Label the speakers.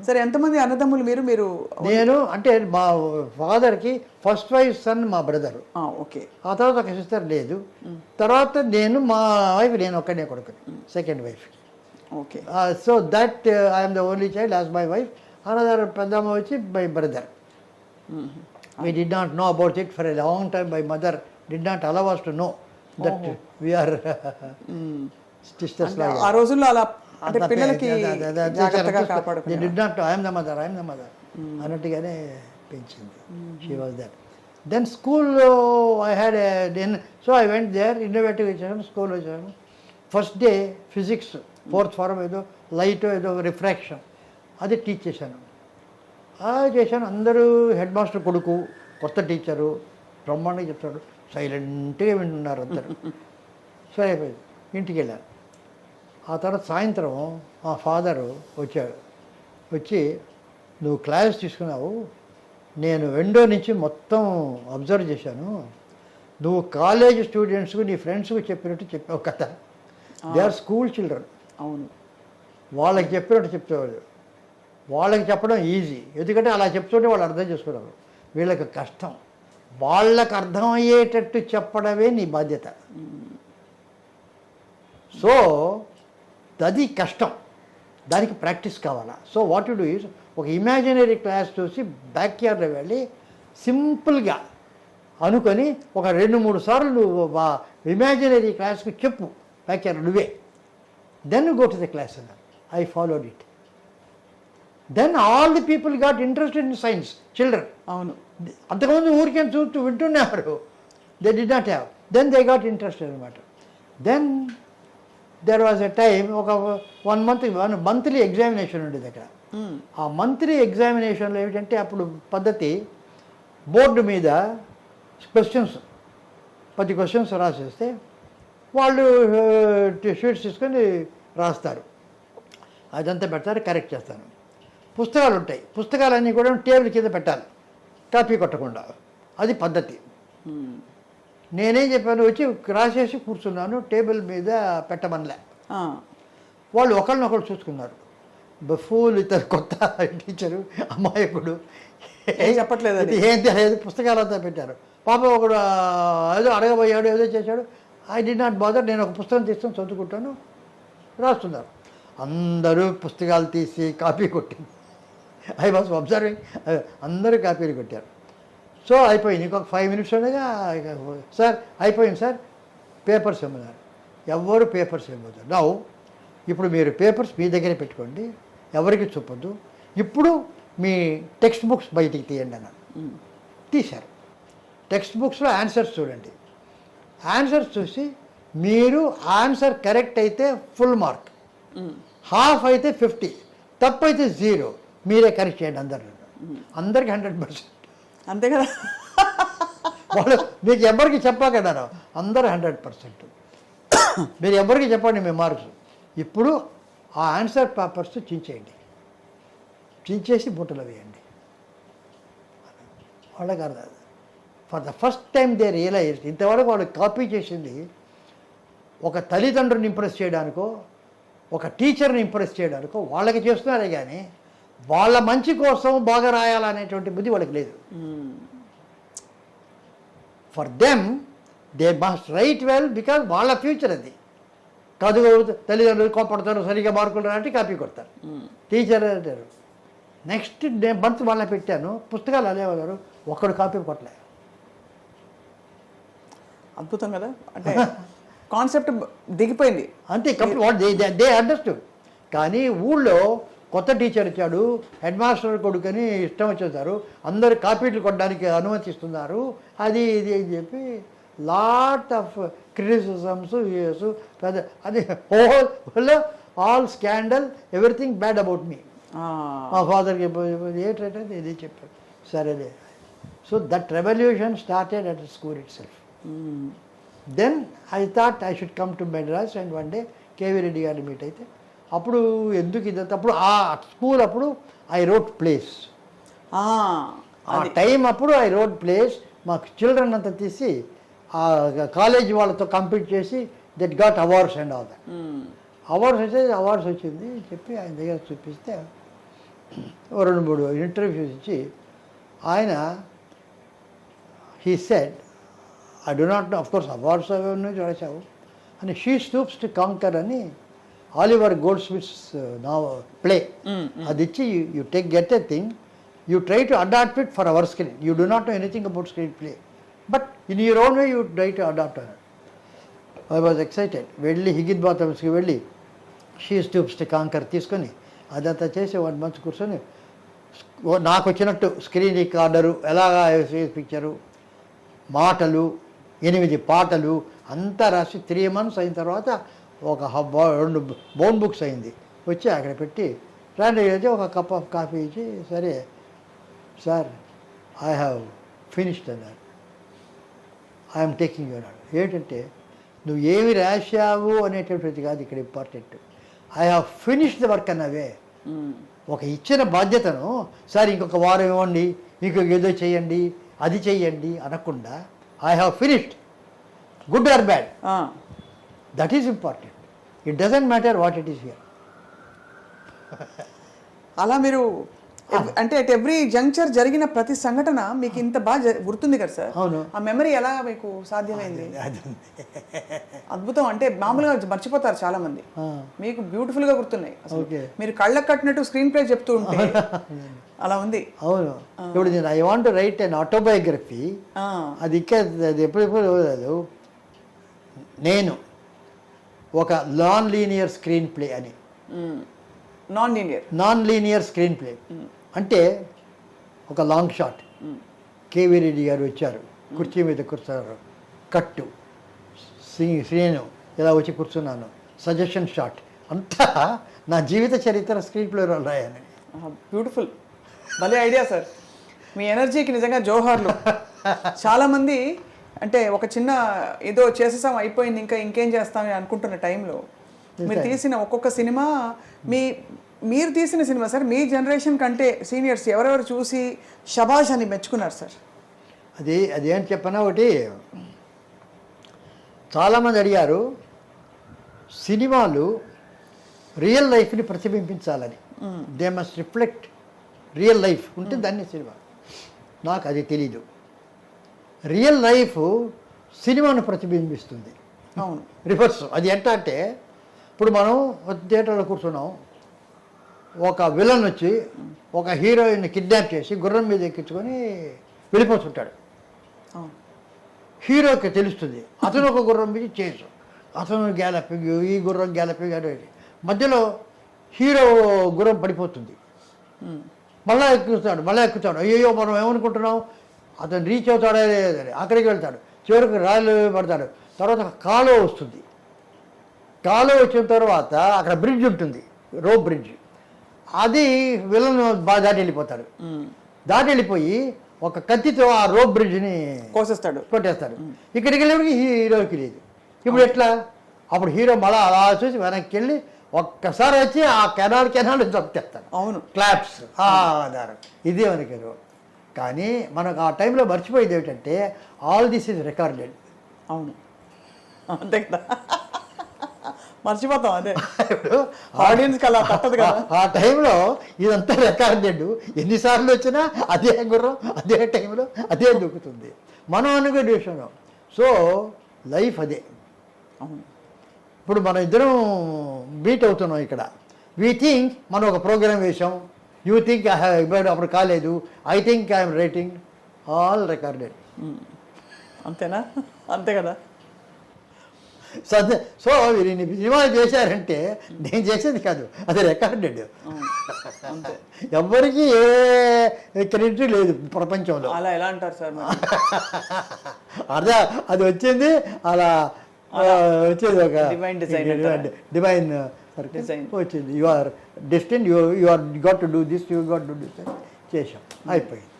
Speaker 1: సరే, ఎంతమంది అన్నదమ్ములు మీరు? మీరు
Speaker 2: నేను అంటే మా ఫాదర్కి ఫస్ట్ వైఫ్ సన్ మా బ్రదరు.
Speaker 1: ఓకే.
Speaker 2: ఆ తర్వాత ఒక సిస్టర్ లేదు. తర్వాత నేను మా వైఫ్, నేను ఒక్కనే కొడుకు, second wife.
Speaker 1: Okay.
Speaker 2: So that I'm the only child as my wife. Another పెద్దమ్మ వచ్చి my brother. We did not know about it for a long time. My mother did not allow us to know that we are sisters.
Speaker 1: ఆ రోజుల్లో అలా అంటే పిల్లలకి జాగ్రత్తగా కాపాడుకునే.
Speaker 2: They did not know, I am the mother అన్నట్టుగానే పెంచింది. She was there. Then school I had so I went there, innovative వచ్చాను, స్కూల్ వచ్చాను. First day physics fourth form ఏదో లైట్ ఏదో రిఫ్రాక్షన్ అది టీచ్ చేశాను. చేశాను. అందరూ హెడ్ మాస్టర్ కొడుకు, కొత్త టీచరు, బ్రహ్మాండంగా చెప్తాడు, సైలెంట్గా వింటున్నారు అందరు. సరే అయిపోయింది, ఇంటికి వెళ్ళాను. ఆ తర్వాత సాయంత్రం మా ఫాదరు వచ్చాడు. వచ్చి, నువ్వు క్లాస్ తీసుకున్నావు, నేను విండో నుంచి మొత్తం అబ్జర్వ్ చేశాను, నువ్వు కాలేజ్ స్టూడెంట్స్కు నీ ఫ్రెండ్స్కు చెప్పినట్టు చెప్పావు కదా. They are school children.
Speaker 1: అవును,
Speaker 2: వాళ్ళకి చెప్పినట్టు చెప్తేవాళ్ళు. వాళ్ళకి చెప్పడం ఈజీ, ఎందుకంటే అలా చెప్తుంటే వాళ్ళు అర్థం చేసుకున్నారు. వీళ్ళకి కష్టం, వాళ్ళకి అర్థమయ్యేటట్టు చెప్పడమే నీ బాధ్యత. సో అది కష్టం, దానికి ప్రాక్టీస్ కావాలా. So what you do is, ఒక ఇమాజినరీ క్లాస్ చూసి బ్యాక్ యార్డ్లో వెళ్ళి సింపుల్గా అనుకొని ఒక 2-3 సార్లు నువ్వు ఇమాజినరీ క్లాస్కి చెప్పు బ్యాక్ యార్డ్ నువ్వే. Then go to the class అన్నారు. I followed it. Then all the people got interested in science, children.
Speaker 1: అవును,
Speaker 2: అంతకుముందు ఊరికే చూస్తూ వింటున్నారు. They did not have. Then they got interested అనమాట. Then there was a time, ఒక 1 monthly examination ఉండేది అక్కడ. ఆ మంత్లీ ఎగ్జామినేషన్లో ఏమిటంటే అప్పుడు పద్ధతి, బోర్డు మీద క్వశ్చన్స్ 10 క్వశ్చన్స్ రాసేస్తే వాళ్ళు షీట్స్ తీసుకొని రాస్తారు. అదంతా పెడతారు, కరెక్ట్ చేస్తాను. పుస్తకాలు ఉంటాయి, పుస్తకాలన్నీ కూడా టేబుల్ కింద పెట్టాలి, కాపీ కొట్టకుండా. అది పద్ధతి. నేనేం చెప్పాను, వచ్చి రాసేసి కూర్చున్నాను, టేబుల్ మీద పెట్టమనిలే. వాళ్ళు ఒకళ్ళనొకళ్ళు చూసుకున్నారు. బఫూల్, ఇతను కొత్త టీచరు, అమాయకుడు,
Speaker 1: చెప్పట్లేదు,
Speaker 2: ఏంటి లేదు, పుస్తకాలంతా పెట్టారు. పాప ఒకడు ఏదో అడగబోయాడు, ఏదో చేశాడు. ఐ డి నాట్ బాదర్, నేను ఒక పుస్తకం తీసుకొని చదువుకుంటాను, రాస్తున్నారు. అందరూ పుస్తకాలు తీసి కాపీ కొట్టింది. I was observing. అందరూ కాపీలు కొట్టారు. సో అయిపోయింది. ఇంకొక 5 minutes ఉండగా, సార్ అయిపోయింది సార్, పేపర్స్ ఇమ్మన్నారు. ఎవరు పేపర్స్ ఇవ్వద్దు. నౌ ఇప్పుడు మీరు పేపర్స్ మీ దగ్గరే పెట్టుకోండి, ఎవరికి చూపొద్దు. ఇప్పుడు మీ టెక్స్ట్ బుక్స్ బయటికి తీయండి అన్నారు. తీశారు. టెక్స్ట్ బుక్స్లో ఆన్సర్స్ చూడండి. ఆన్సర్స్ చూసి మీరు ఆన్సర్ కరెక్ట్ అయితే ఫుల్ మార్క్, హాఫ్ అయితే 50, తప్పు అయితే 0. మీరే కరెక్ట్ చేయండి అందరికి 100%.
Speaker 1: అంతే కదా.
Speaker 2: వాళ్ళు మీకు ఎవరికి చెప్పకన్నారు, అందరూ 100%. మీరు ఎవరికి చెప్పండి మీ మార్క్స్. ఇప్పుడు ఆ ఆన్సర్ పేపర్స్ చించేయండి, చించేసి బుట్టలో వేయండి. వాళ్ళకి అర్థం. For the first time they realise, ఇంతవరకు వాళ్ళు కాపీ చేసింది ఒక తల్లిదండ్రుని ఇంప్రెస్ చేయడానికో, ఒక టీచర్ని ఇంప్రెస్ చేయడానికో వాళ్ళకి చేస్తున్నారే కానీ వాళ్ళ మంచి కోసం బాగా రాయాలనేటువంటి బుద్ధి వాళ్ళకి లేదు. For them they must right well, because వాళ్ళ ఫ్యూచర్ అది కాదు. తల్లిదండ్రులు కోపడతారు, సరిగా మార్కులు రాంటి కాపీ కొడతారు. టీచర్ అంటారు. నెక్స్ట్ మంత్ వాళ్ళని పెట్టాను, పుస్తకాలు అదేవారు, ఒక్కడు కాపీ కొట్టలే.
Speaker 1: అద్భుతం కదా, అంటే కాన్సెప్ట్ దిగిపోయింది
Speaker 2: అంతే. They understood. కానీ ఊళ్ళో కొత్త టీచర్ ఇచ్చాడు, హెడ్ మాస్టర్ కొడుకని ఇష్టం వచ్చేసారు, అందరు కాపీలు కొట్టడానికి అనుమతిస్తున్నారు, అది ఇది అని చెప్పి లాట్ ఆఫ్ క్రిటిసిజమ్స్ పెద్ద. అది all scandal, everything bad about me. మా ఫాదర్కి ఏంటంటే ఇది చెప్పారు. సరేలే. So that revolution started at school itself. Then I thought I should come to Madras and one day KV Reddy గారిని మీట్ అయితే, అప్పుడు ఎందుకు ఇదంతా, అప్పుడు ఆ స్కూల్ అప్పుడు ఐ రోట్ ప్లేస్. ఆ టైం అప్పుడు ఐ రోట్ ప్లేస్. మాకు చిల్డ్రన్ అంతా తీసి ఆ కాలేజీ వాళ్ళతో కంపీట్ చేసి that got awards and all that. Awards వచ్చింది చెప్పి ఆయన దగ్గర చూపిస్తే 2-3 ఇంటర్వ్యూస్ ఇచ్చి ఆయన he said I do not know of course awards అవన్నీ చూసావు అని షీ స్టూప్స్ టు కాంకర్ అని Oliver Goldsmith's no play అది ఇచ్చి you get a thing you try to adapt it for our screen you do not know anything about screen play but in your own way you try to adapt అన్నారు. I was excited. వెళ్ళి హిగిత్ బాతమ్స్కి వెళ్ళి she stoops to canker తీసుకొని అదంతా చేసి 1 month కూర్చొని నాకు వచ్చినట్టు స్క్రీన్ రికార్డరు ఎలాగా పిక్చరు మాటలు 8 పాటలు అంతా రాసి 3 months అయిన తర్వాత ఒక 2 బోన్ బుక్స్ అయింది. వచ్చి అక్కడ పెట్టి రాండి అయితే ఒక కప్ ఆఫ్ కాఫీ ఇచ్చి సరే సార్ ఐ హ్యావ్ ఫినిష్డ్ అన్నారు. ఐఎమ్ టేకింగ్ యూ అన్నాడు. ఏంటంటే నువ్వు ఏమి రాశావు అనేటువంటిది కాదు ఇక్కడ important, I have finished the work అన్నవే. ఒక ఇచ్చిన బాధ్యతను సార్ ఇంకొక వారం ఇవ్వండి, ఇంకొక ఏదో చేయండి, అది చెయ్యండి అనకుండా I have finished, good or bad, that is important. It doesn't matter what it is here.
Speaker 1: అలా మీరు అంటే అట్ ఎవ్రీ జంక్చర్ జరిగిన ప్రతి సంఘటన మీకు ఇంత బాగా గుర్తుంది కదా సార్?
Speaker 2: అవును.
Speaker 1: ఆ మెమరీ ఎలా మీకు సాధ్యమైంది? అద్భుతం. అంటే మామూలుగా మర్చిపోతారు చాలా మంది, మీకు బ్యూటిఫుల్ గా గుర్తున్నాయి. మీరు కళ్ళకు కట్టినట్టు స్క్రీన్ ప్లే చెప్తూ ఉంటే అలా ఉంది.
Speaker 2: అవును. ఇప్పుడు నేను I want write an autobiography, అది ఎప్పుడు నేను ఒక నాన్ లీనియర్ స్క్రీన్ ప్లే అని. నాన్ లీనియర్ స్క్రీన్ ప్లే అంటే ఒక లాంగ్ షాట్, కేవీ రెడ్డి గారు వచ్చారు, కుర్చీ మీద కూర్చున్నారు, కట్టు శ్రీను ఇలా వచ్చి కూర్చున్నాను, సజెషన్ షాట్, అంతా నా జీవిత చరిత్ర స్క్రీన్ ప్లేలో రాయని.
Speaker 1: బ్యూటిఫుల్, భలే ఐడియా సార్. మీ ఎనర్జీకి నిజంగా జోహార్లు. చాలామంది అంటే ఒక చిన్న ఏదో చేసేసాం అయిపోయింది ఇంకేం చేస్తామని అనుకుంటున్న టైంలో మీరు తీసిన ఒక్కొక్క సినిమా మీరు తీసిన సినిమా సార్, మీ జనరేషన్ కంటే సీనియర్స్ ఎవరెవరు చూసి షబాష్ అని మెచ్చుకున్నారు సార్?
Speaker 2: అదేంటి చెప్పనా, ఒకటి చాలామంది అడిగారు సినిమాలు రియల్ లైఫ్ని ప్రతిబింబించాలని, they must reflect real life ఉంటే దాన్ని సినిమా. నాకు అది తెలీదు. రియల్ లైఫ్ సినిమాను ప్రతిబింబిస్తుంది.
Speaker 1: అవును,
Speaker 2: రివర్స్. అది ఎంత అంటే ఇప్పుడు మనం థియేటర్లో కూర్చున్నాం, ఒక విలన్ వచ్చి ఒక హీరోయిన్ కిడ్నాప్ చేసి గుర్రం మీద ఎక్కించుకొని వెళ్ళిపోతుంటాడు. హీరోకి తెలుస్తుంది అతను ఒక గుర్రం మీద చేసు, అతను గ్యాలపింగ్, ఈ గుర్రం గ్యాలపింగ్ అనేది. మధ్యలో హీరో గుర్రం పడిపోతుంది, మళ్ళీ ఎక్కుతాడు. అయ్యో మనం ఏమనుకుంటున్నాం అతను రీచ్ అవుతాడే లేదని అక్కడికి వెళ్తాడు, చివరికి రాళ్ళు పడతాడు. తర్వాత కాలువ వస్తుంది, కాలువ వచ్చిన తర్వాత అక్కడ బ్రిడ్జ్ ఉంటుంది, రోప్ బ్రిడ్జ్. అది విలన్ బాగా దాటి వెళ్ళిపోయి ఒక కత్తితో ఆ రోప్ బ్రిడ్జ్ని కొట్టేస్తాడు. ఇక్కడికి వెళ్ళేప్పటికి హీరోకి లేదు. ఇప్పుడు ఎట్లా? అప్పుడు హీరో మళ్ళీ అలా చూసి వెనక్కి వెళ్ళి ఒక్కసారి వచ్చి ఆ కెనాల్ చంపేస్తాడు.
Speaker 1: అవును,
Speaker 2: క్లాప్స్ ఆధారం. ఇదే మనకి. కానీ మనకు ఆ టైంలో మర్చిపోయేది ఏమిటంటే ఆల్ దిస్ ఈజ్ రికార్డెడ్.
Speaker 1: అవును, అంతే కదా, మర్చిపోతాం. అదే ఆడియన్స్కి అలా తప్పదు కదా.
Speaker 2: ఆ టైంలో ఇదంతా రికార్డెడ్, ఎన్నిసార్లు వచ్చినా అదే గుర్రం అదే టైంలో అదే దొక్కుతుంది మనం అనుకునే విషయంలో. సో లైఫ్ అదే. ఇప్పుడు మనం ఇద్దరం బీట్ అవుతున్నాం ఇక్కడ. వీ థింక్ మనం ఒక ప్రోగ్రామ్ వేసాం, యూ థింక్ ఐ హ్యావ్ అప్పుడు కాలేదు, I think I'm writing, all recorded.
Speaker 1: అంతేనా? అంతే కదా.
Speaker 2: సో మీరు సినిమాలు చేశారంటే నేను చేసేది కాదు, అది రికార్డెడ్. ఎవ్వరికి ఏ క్రెడిట్ లేదు ప్రపంచంలో.
Speaker 1: అలా ఎలా అంటారు సార్?
Speaker 2: అదే అది వచ్చింది, అలా వచ్చేది ఒక డివైన్ వచ్చింది. You are destined, you are got to do this, you got to do this చేసాం, అయిపోయింది.